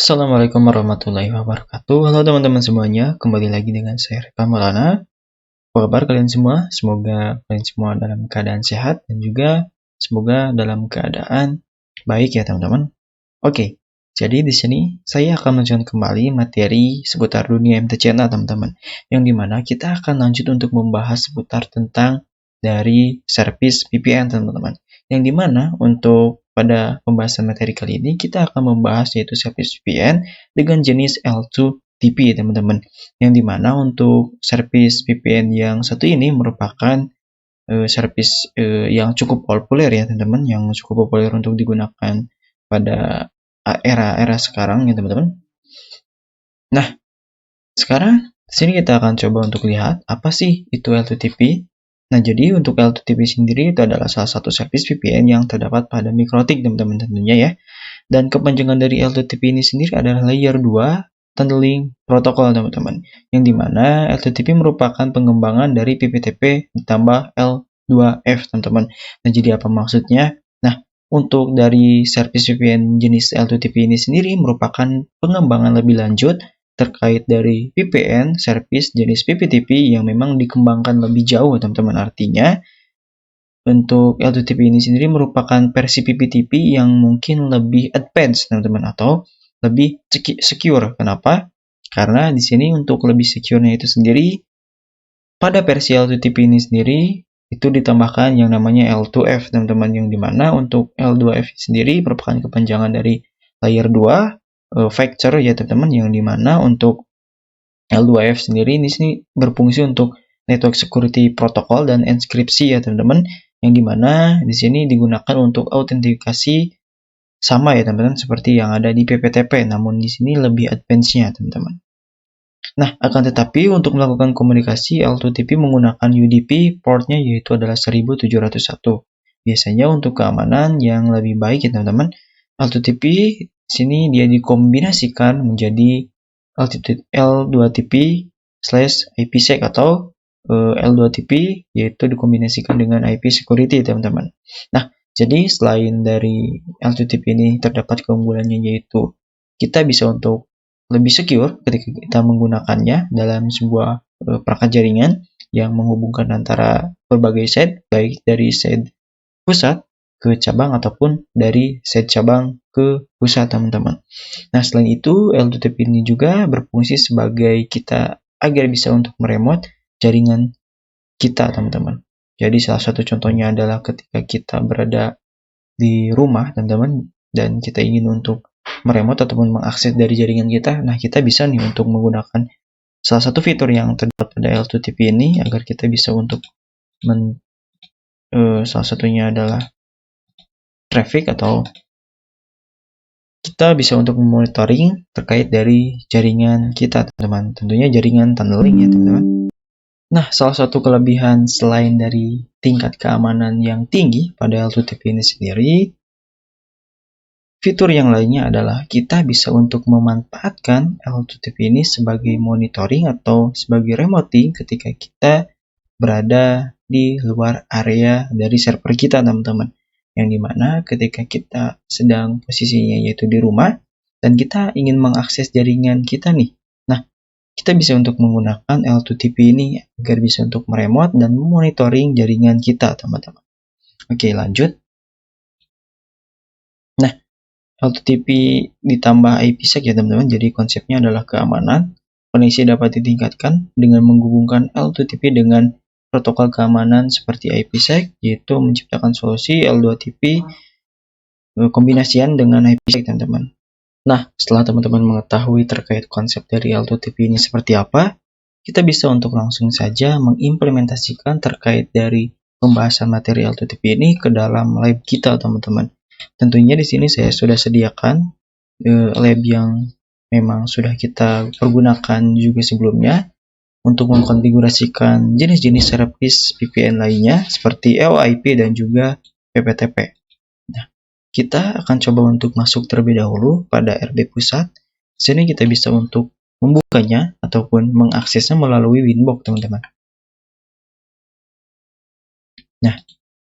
Assalamualaikum warahmatullahi wabarakatuh. Halo teman-teman semuanya, kembali lagi dengan saya Reka Maulana. Apa kabar kalian semua? Semoga kalian semua dalam keadaan sehat dan juga semoga dalam keadaan baik ya teman-teman. Oke, jadi di sini saya akan melanjutkan kembali materi seputar dunia MTCNA teman-teman. Yang dimana kita akan lanjut untuk membahas seputar tentang dari service VPN teman-teman. Yang dimana untuk pada pembahasan materi kali ini kita akan membahas yaitu service VPN dengan jenis L2TP teman-teman. Yang dimana untuk service VPN yang satu ini merupakan service yang cukup populer ya teman-teman, yang cukup populer untuk digunakan pada era sekarang ya teman-teman. Nah, sekarang sini kita akan coba untuk lihat apa sih itu L2TP. Nah, jadi untuk L2TP sendiri itu adalah salah satu service VPN yang terdapat pada MikroTik teman-teman tentunya ya. Dan kepanjangan dari L2TP ini sendiri adalah Layer 2 Tunneling Protocol teman-teman. Yang dimana L2TP merupakan pengembangan dari PPTP ditambah L2F teman-teman. Nah, jadi apa maksudnya? Nah, untuk dari service VPN jenis L2TP ini sendiri merupakan pengembangan lebih lanjut terkait dari VPN service jenis PPTP yang memang dikembangkan lebih jauh teman-teman. Artinya untuk L2TP ini sendiri merupakan versi PPTP yang mungkin lebih advance teman-teman atau lebih secure. Kenapa? Karena di sini untuk lebih secure-nya itu sendiri pada versi L2TP ini sendiri itu ditambahkan yang namanya L2F teman-teman, yang dimana untuk L2F sendiri merupakan kepanjangan dari layer 2 factor ya teman-teman, yang dimana untuk L2F sendiri ini sini berfungsi untuk network security protocol dan enkripsi ya teman-teman, yang dimana di sini digunakan untuk autentikasi sama ya teman-teman seperti yang ada di PPTP, namun di sini lebih advance-nya teman-teman. Nah, akan tetapi untuk melakukan komunikasi L2TP menggunakan UDP portnya yaitu adalah 1701. Biasanya untuk keamanan yang lebih baik ya teman-teman, L2TP sini dia dikombinasikan menjadi L2TP/IPsec atau L2TP yaitu dikombinasikan dengan IP security teman-teman. Nah, jadi selain dari L2TP ini terdapat keunggulannya yaitu kita bisa untuk lebih secure ketika kita menggunakannya dalam sebuah perangkat jaringan yang menghubungkan antara berbagai set, baik dari set pusat ke cabang ataupun dari set cabang ke pusat teman-teman. Nah, selain itu L2TP ini juga berfungsi sebagai kita agar bisa untuk meremote jaringan kita teman-teman. Jadi salah satu contohnya adalah ketika kita berada di rumah teman-teman dan kita ingin untuk meremote ataupun mengakses dari jaringan kita, nah kita bisa nih untuk menggunakan salah satu fitur yang terdapat pada L2TP ini agar kita bisa untuk salah satunya adalah traffic atau kita bisa untuk memonitoring terkait dari jaringan kita teman-teman, tentunya jaringan tunneling ya teman-teman. Nah, salah satu kelebihan selain dari tingkat keamanan yang tinggi pada L2TP ini sendiri, fitur yang lainnya adalah kita bisa untuk memanfaatkan L2TP ini sebagai monitoring atau sebagai remoting ketika kita berada di luar area dari server kita teman-teman. Yang dimana ketika kita sedang posisinya yaitu di rumah dan kita ingin mengakses jaringan kita nih. Nah, kita bisa untuk menggunakan L2TP ini agar bisa untuk meremote dan memonitoring jaringan kita teman-teman. Oke, lanjut. Nah, L2TP ditambah IPsec ya teman-teman, jadi konsepnya adalah keamanan. Koneksi dapat ditingkatkan dengan menghubungkan L2TP dengan protokol keamanan seperti IPsec, yaitu menciptakan solusi L2TP kombinasian dengan IPsec teman-teman. Nah, setelah teman-teman mengetahui terkait konsep dari L2TP ini seperti apa, kita bisa untuk langsung saja mengimplementasikan terkait dari pembahasan materi L2TP ini ke dalam lab kita teman-teman. Tentunya di sini saya sudah sediakan lab yang memang sudah kita pergunakan juga sebelumnya untuk mengkonfigurasikan jenis-jenis service VPN lainnya seperti LIP dan juga PPTP. Nah, kita akan coba untuk masuk terlebih dahulu pada RB pusat. Sini kita bisa untuk membukanya ataupun mengaksesnya melalui Winbox teman-teman. Nah,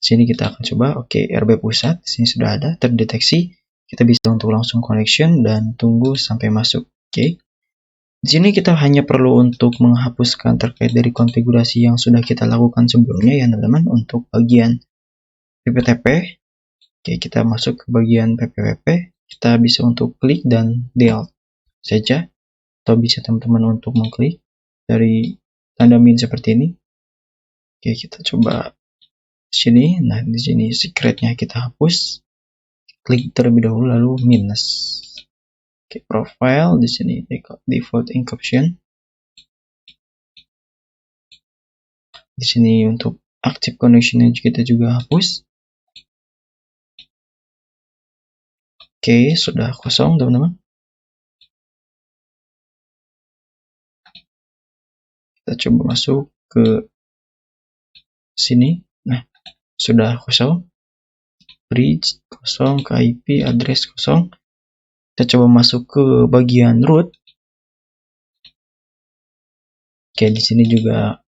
sini kita akan coba, oke, RB pusat, sini sudah ada terdeteksi. kita bisa untuk langsung connection dan tunggu sampai masuk. Oke. Di sini kita hanya perlu untuk menghapuskan terkait dari konfigurasi yang sudah kita lakukan sebelumnya ya teman-teman untuk bagian PPTP. Oke, kita masuk ke bagian PPWP, kita bisa untuk klik dan delete saja, atau bisa teman-teman untuk mengklik dari tanda min seperti ini. Oke, kita coba sini. Nah, di sini secretnya kita hapus. Klik terlebih dahulu lalu minus. Oke, profile di sini default encryption. Di sini untuk active connection kita juga hapus. Oke, sudah kosong teman-teman. Kita coba masuk ke sini. Nah, sudah kosong. Bridge kosong, ke IP address kosong. Kita coba masuk ke bagian root. Oke, di sini juga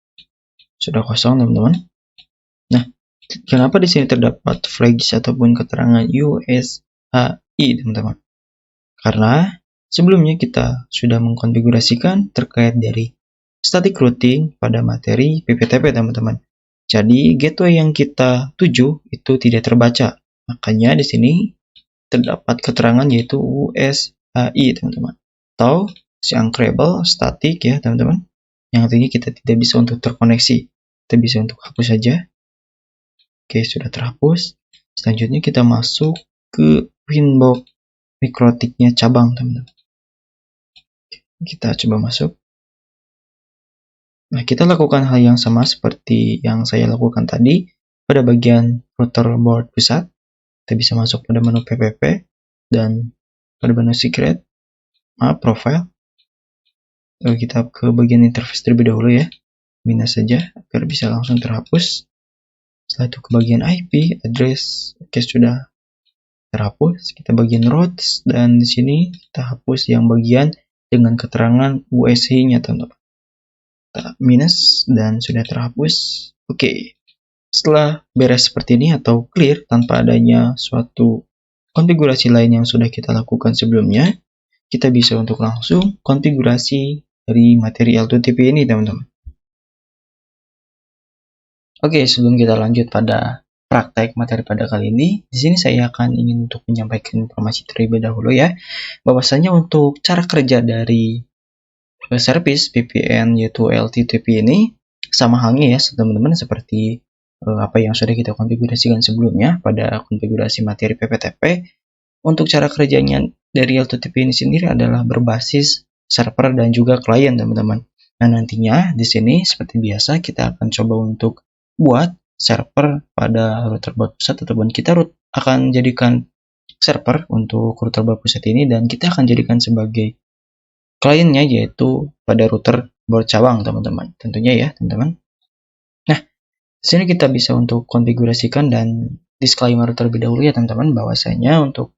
sudah kosong teman-teman. Nah, kenapa di sini terdapat flags ataupun keterangan USHI teman-teman? Karena sebelumnya kita sudah mengkonfigurasikan terkait dari static routing pada materi PPTP teman-teman. Jadi gateway yang kita tuju itu tidak terbaca. Makanya di sini terdapat keterangan yaitu USHI teman-teman. Atau si uncreable static ya teman-teman. Yang artinya kita tidak bisa untuk terkoneksi. Kita bisa untuk hapus saja. Oke, sudah terhapus. Selanjutnya kita masuk ke Winbox mikrotiknya cabang teman-teman. Kita coba masuk. Nah, kita lakukan hal yang sama seperti yang saya lakukan tadi pada bagian router board pusat. Kita bisa masuk pada menu PPP dan pada menu secret, profile. Lalu kita ke bagian interface terlebih dahulu ya. Minus saja agar bisa langsung terhapus. Setelah itu ke bagian IP address, oke sudah terhapus. Kita bagian routes dan di sini kita hapus yang bagian dengan keterangan USI-nya teman-teman. Minus dan sudah terhapus. Oke. Setelah beres seperti ini atau clear tanpa adanya suatu konfigurasi lain yang sudah kita lakukan sebelumnya, kita bisa untuk langsung konfigurasi dari materi L2TP ini teman-teman. Oke, sebelum kita lanjut pada praktek materi pada kali ini, di sini saya akan ingin untuk menyampaikan informasi terlebih dahulu ya, bahwasanya untuk cara kerja dari service VPN yaitu L2TP ini sama halnya ya teman-teman seperti apa yang sudah kita konfigurasikan sebelumnya pada konfigurasi materi PPTP. Untuk cara kerjanya dari L2TP ini sendiri adalah berbasis server dan juga klien teman-teman. Nah, nantinya di sini seperti biasa kita akan coba untuk buat server pada router board pusat ataupun kita akan jadikan server untuk router board pusat ini dan kita akan jadikan sebagai kliennya yaitu pada router board cabang teman-teman. Tentunya ya teman-teman. Nah, di sini kita bisa untuk konfigurasikan dan disclaimer terlebih dahulu ya teman-teman bahwasanya untuk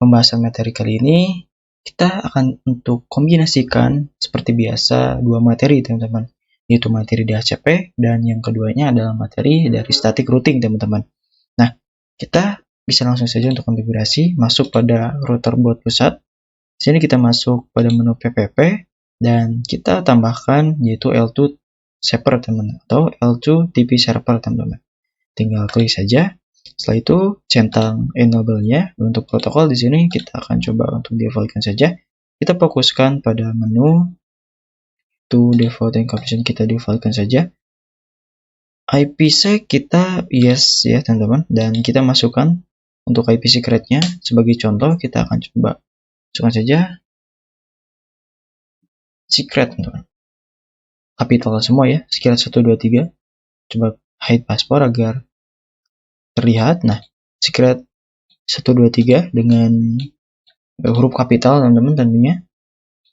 pembahasan materi kali ini kita akan untuk kombinasikan seperti biasa dua materi teman-teman, yaitu materi DHCP dan yang keduanya adalah materi dari static routing teman-teman. Nah, kita bisa langsung saja untuk konfigurasi masuk pada router board pusat. Di sini kita masuk pada menu PPP dan kita tambahkan yaitu L2 server teman-teman atau L2 TP server teman-teman. Tinggal klik saja. Setelah itu centang enable-nya. Untuk protokol di sini kita akan coba untuk default-kan saja. Kita fokuskan pada menu to default encryption, kita default-kan saja. IPsec kita yes ya teman-teman, dan kita masukkan untuk IP secret-nya sebagai contoh kita akan coba masukkan saja secret teman-teman. Kapital semua ya, secret 123. Coba hide password agar terlihat. Nah, secret 123 dengan huruf kapital teman-teman tentunya.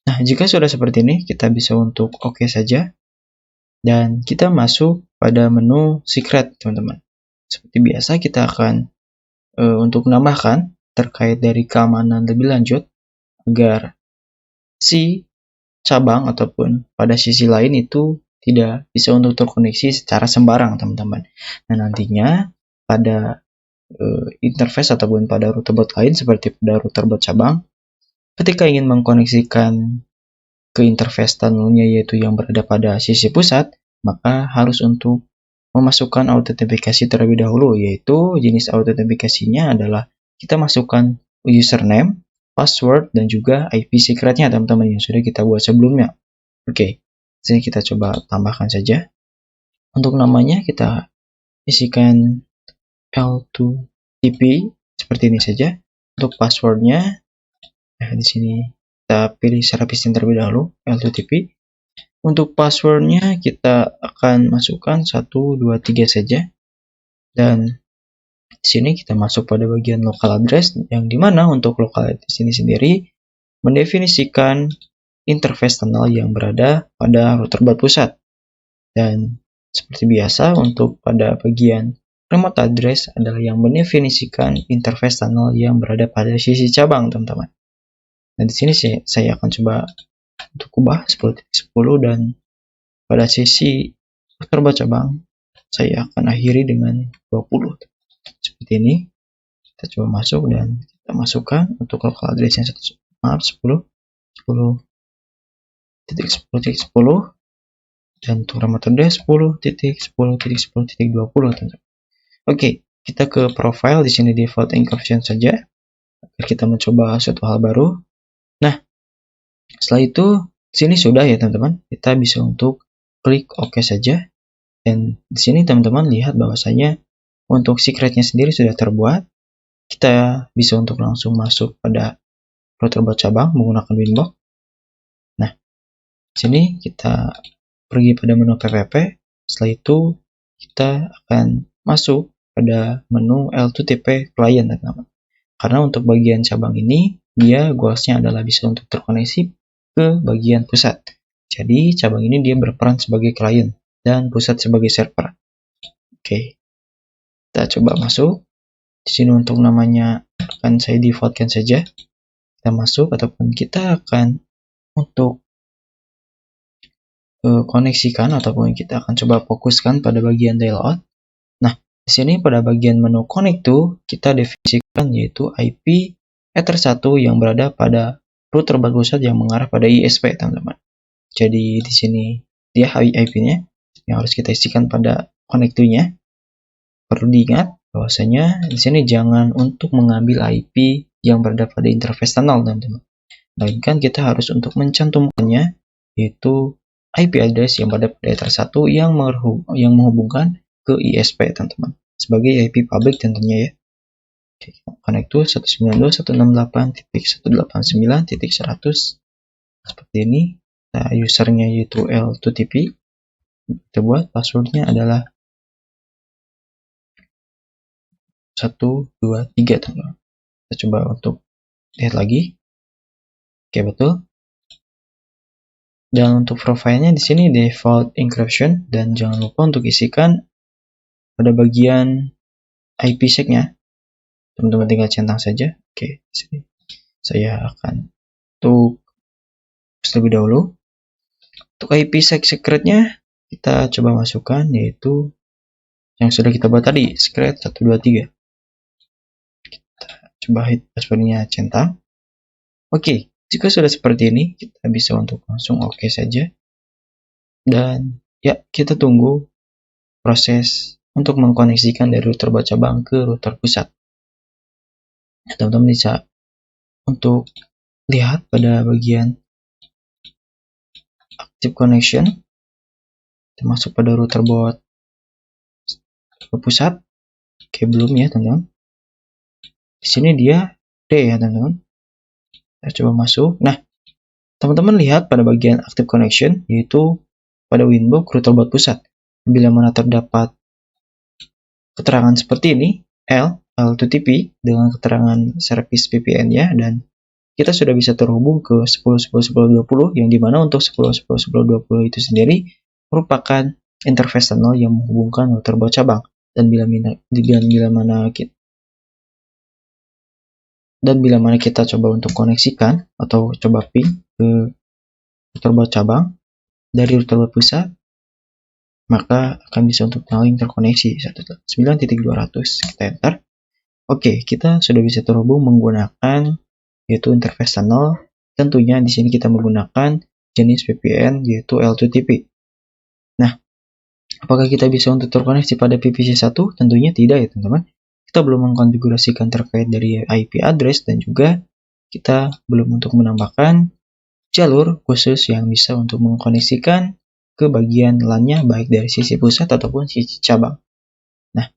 Nah, jika sudah seperti ini, kita bisa untuk oke saja. Dan kita masuk pada menu secret teman-teman. Seperti biasa kita akan untuk menambahkan terkait dari keamanan lebih lanjut agar si cabang ataupun pada sisi lain itu tidak bisa untuk terkoneksi secara sembarang teman-teman. Nah, nantinya pada interface ataupun pada router bot lain seperti pada router bot cabang. Ketika ingin mengkoneksikan ke interface tunnelnya yaitu yang berada pada sisi pusat, maka harus untuk memasukkan autentifikasi terlebih dahulu, yaitu jenis autentifikasinya adalah kita masukkan username, password, dan juga IP secretnya teman-teman yang sudah kita buat sebelumnya. Oke, sini kita coba tambahkan saja. Untuk namanya kita isikan L2TP seperti ini saja. Untuk passwordnya, di sini kita pilih servis terlebih dahulu, L2TP. Untuk passwordnya kita akan masukkan 1, 2, 3 saja. Dan di sini kita masuk pada bagian local address, yang dimana untuk local address ini sendiri mendefinisikan interface tunnel yang berada pada router bot pusat. Dan seperti biasa untuk pada bagian remote address adalah yang mendefinisikan interface tunnel yang berada pada sisi cabang, teman-teman. Nah, di sini saya akan coba untuk ubah 10.10 dan pada sisi router bot cabang saya akan akhiri dengan 20. Seperti ini. Kita coba masuk dan kita masukkan untuk local address yang 10.10.10.10 dan untuk remote address 10.10.10.20. Oke, kita ke profile. Di sini default encryption saja agar kita mencoba suatu hal baru. Nah, setelah itu di sini sudah ya teman-teman. Kita bisa untuk klik OK saja. Dan di sini teman-teman lihat bahwasanya untuk secretnya sendiri sudah terbuat. Kita bisa untuk langsung masuk pada router bot cabang menggunakan Winbox. Nah, di sini kita pergi pada menu PPP. Setelah itu kita akan masuk pada menu L2TP client, teman-teman. Karena untuk bagian cabang ini dia goalsnya adalah bisa untuk terkoneksi ke bagian pusat. Jadi cabang ini dia berperan sebagai client dan pusat sebagai server. Oke, kita coba masuk. Di sini untuk namanya akan saya defaultkan saja. Kita masuk ataupun kita akan untuk koneksikan ataupun kita akan coba fokuskan pada bagian dial out. Nah, di sini pada bagian menu connect to kita definisikan yaitu IP Ether 1 yang berada pada router bot pusat yang mengarah pada ISP, teman-teman. Jadi di sini dia IP-nya yang harus kita isikan pada connect to-nya. Perlu diingat bahwasanya di sini jangan untuk mengambil IP yang berada pada interface tunnel, teman-teman. Melainkan kita harus untuk mencantumkannya yaitu IP address yang berada pada Ether 1 yang menghubungkan ke ISP, teman-teman. Sebagai IP public tentunya ya. Oke, connect to 192.168.189.100 seperti ini. Nah, usernya yaitu L2TP. Kita buat passwordnya adalah 123, teman-teman. Kita coba untuk lihat lagi. Oke, betul. Dan untuk profilnya di sini default encryption dan jangan lupa untuk isikan pada bagian IPsec-nya. Teman-teman tinggal centang saja. Oke, di sini saya akan untuk terlebih dahulu. Untuk IPsec secretnya kita coba masukkan yaitu yang sudah kita buat tadi, secret 123. Kita coba hit passwordnya centang. Oke, jika sudah seperti ini kita bisa untuk langsung oke saja. Dan ya, kita tunggu proses untuk mengkoneksikan dari router bot cabang ke router pusat. Teman-teman bisa untuk lihat pada bagian active connection. Kita masuk pada router bot pusat. Oke, belum ya teman-teman. Di sini dia D ya teman-teman. Kita coba masuk. Nah, teman-teman lihat pada bagian active connection yaitu pada Winbox router bot pusat. Bila mana terdapat keterangan seperti ini, L2TP dengan keterangan service VPN-nya dan kita sudah bisa terhubung ke 10.10.10.20 yang dimana untuk 10.10.10.20 itu sendiri merupakan interface tunnel yang menghubungkan router bot cabang dan bila mana kita coba untuk koneksikan atau coba ping ke router bot cabang dari router bot pusat, maka akan bisa untuk paling terkoneksi 1.9.200. Kita enter. Oke, kita sudah bisa terhubung menggunakan yaitu interface tunnel. Tentunya di sini kita menggunakan jenis VPN yaitu L2TP. Nah, apakah kita bisa untuk terkoneksi pada PVC 1? Tentunya tidak ya teman-teman. Kita belum mengkonfigurasikan terkait dari IP address dan juga kita belum untuk menambahkan jalur khusus yang bisa untuk mengkoneksikan ke bagian LAN-nya baik dari sisi pusat ataupun sisi cabang. Nah,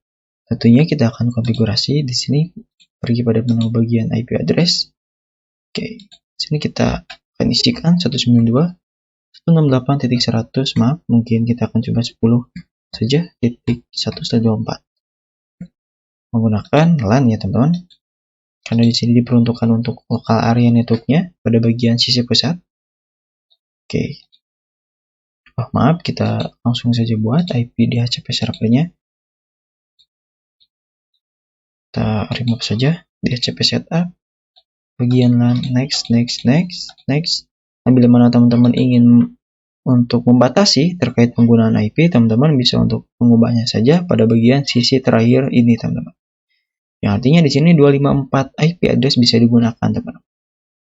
tentunya kita akan konfigurasi di sini pergi pada menu bagian IP address. Oke, sini kita akan isikan 192.168.100, maaf, mungkin kita akan coba 10 saja, titik 1/24. Menggunakan LAN ya teman-teman. Karena di sini diperuntukkan untuk lokal area networknya pada bagian sisi pusat. Oke. Maaf, kita langsung saja buat IP DHCP servernya. Kita remove saja DHCP setup. Bagian LAN, next. Nah, bila mana teman-teman ingin untuk membatasi terkait penggunaan IP, teman-teman bisa untuk mengubahnya saja pada bagian sisi terakhir ini, teman-teman. Yang artinya di sini 254 IP address bisa digunakan, teman-teman.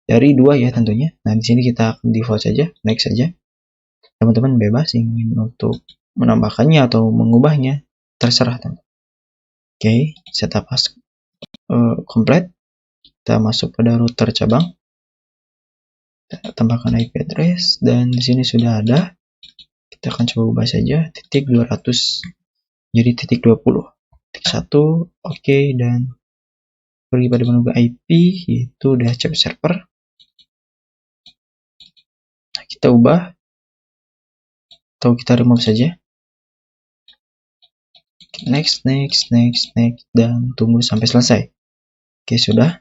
Dari 2 ya tentunya. Nah, di sini kita akan default saja, next saja. Teman-teman bebas ingin untuk menambahkannya atau mengubahnya, terserah teman. Oke, setup komplit. Kita masuk pada router cabang. Kita tambahkan IP address dan di sini sudah ada. Kita akan coba ubah saja titik 200 jadi titik 20. Titik 1, oke, dan pergi pada menu IP yaitu DHCP server. Nah, kita ubah atau kita remove saja. Next, dan tunggu sampai selesai. Oke, sudah.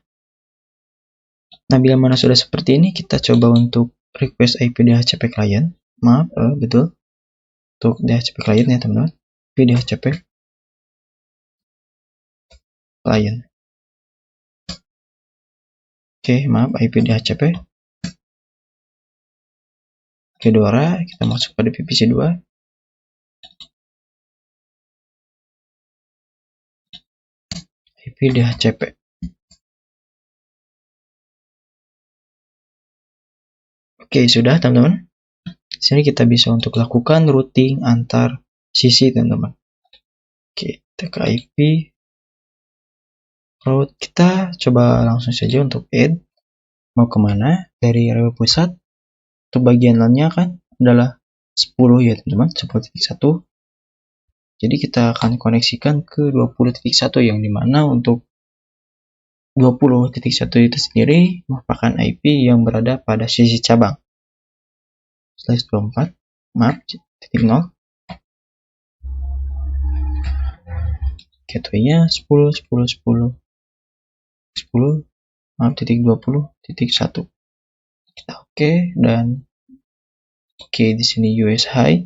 Nah, bila mana sudah seperti ini, kita coba untuk request IP DHCP client. Maaf, betul. Untuk DHCP client ya, teman-teman. IP DHCP client. Oke, maaf, IP DHCP. Fedora, kita masuk pada PVC 2. IP DHCP. Oke, sudah teman-teman. Di sini kita bisa untuk lakukan routing antar sisi, teman-teman. Oke, kita ke IP route, kita coba langsung saja untuk add. Mau kemana? Dari area pusat. Untuk bagian LAN-nya kan adalah 10 ya teman-teman, 10.1. Jadi kita akan koneksikan ke 20.1 yang dimana untuk 20.1 itu sendiri merupakan IP yang berada pada sisi cabang. /24, maaf, titik 0. Gateway-nya 10, maaf, titik 20.1. Kita oke, dan oke, di sini US high.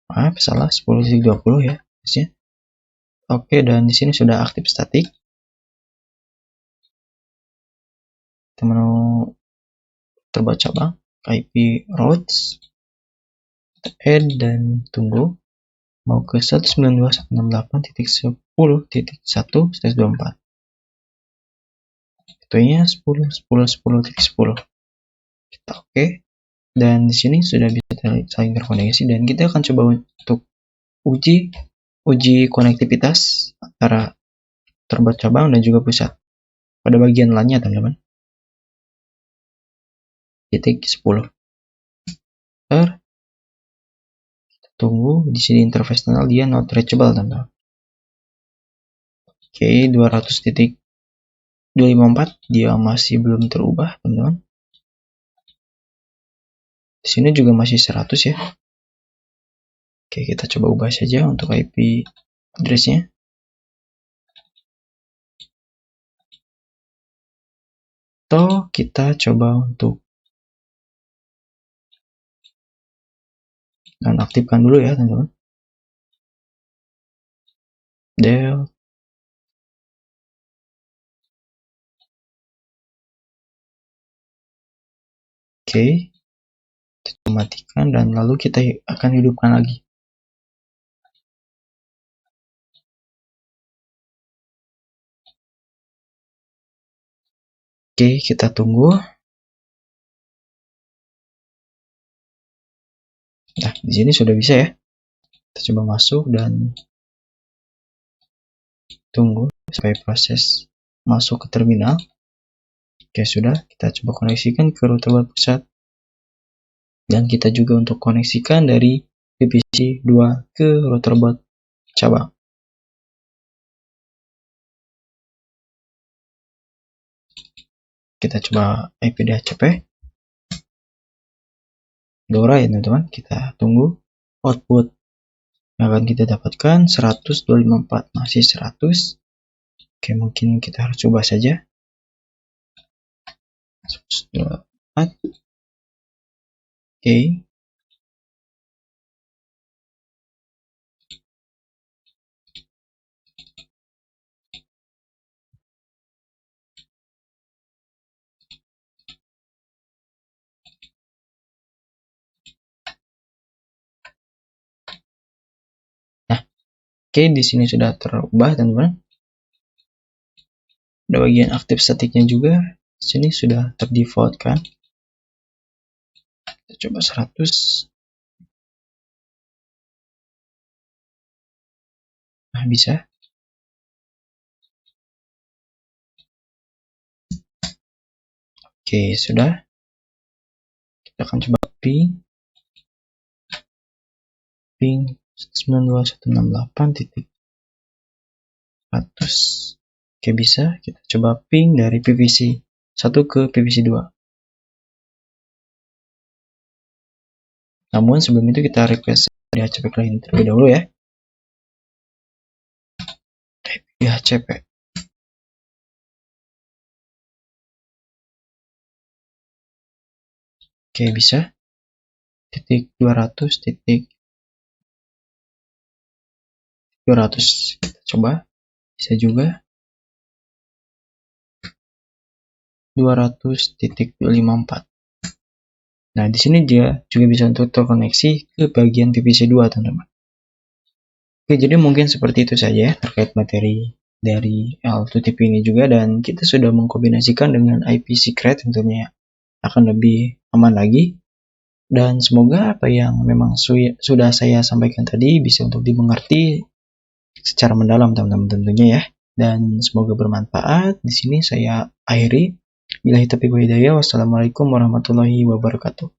Maaf, salah, 10.20 ya, harusnya. Oke, dan di sini sudah aktif statik. Kita menu terbaca cabang, IP routes, kita add dan tunggu. Mau ke 192.168.10.1/24. Itunya 10.10.10.10. Kita oke. Dan di sini sudah bisa saling terkoneksi dan kita akan coba untuk uji konektivitas antara terbaca cabang dan juga pusat pada bagian LAN-nya, teman-teman. Titik 10. Kita tunggu di sini interface tunnel dia not reachable, teman-teman. Oke, 200.254 dia masih belum terubah, teman-teman. Di sini juga masih 100 ya. Oke, kita coba ubah saja untuk IP address-nya. Atau kita coba untuk nonaktifkan dulu ya, teman-teman. Del. Oke. Kita matikan dan lalu kita akan hidupkan lagi. Oke, kita tunggu. Nah, di sini sudah bisa ya. Kita coba masuk dan tunggu sampai proses masuk ke terminal. Oke, sudah. Kita coba koneksikan ke router buat pusat. Dan kita juga untuk koneksikan dari VPC 2 ke router buat cabang. Kita coba IP DHCP. Dora ya teman-teman. Kita tunggu output yang akan kita dapatkan 100.254, masih 100. Oke, mungkin kita harus coba saja 124. Oke, di sini sudah terubah teman-teman. Ada bagian aktif statiknya juga. Di sini sudah terdefault kan. Kita coba 100. Nah, bisa. Oke, sudah. Kita akan coba ping 92168.100. Oke, bisa. Kita coba ping dari PVC 1 ke PVC 2. Namun sebelum itu kita request DHCP client terlebih dahulu ya. DHCP. Oke, bisa. Titik 200 titik 200. Kita coba. Bisa juga 200.254. Nah, di sini dia juga bisa untuk terkoneksi ke bagian PVC 2, teman-teman. Oke, jadi mungkin seperti itu saja ya terkait materi dari L2TP ini juga, dan kita sudah mengkombinasikan dengan IP secret tentunya akan lebih aman lagi. Dan semoga apa yang memang sudah saya sampaikan tadi bisa untuk dimengerti secara mendalam teman-teman tentunya ya. Dan semoga bermanfaat. Di sini saya akhiri. Billahi taufiq wal hidayah. Wassalamualaikum warahmatullahi wabarakatuh.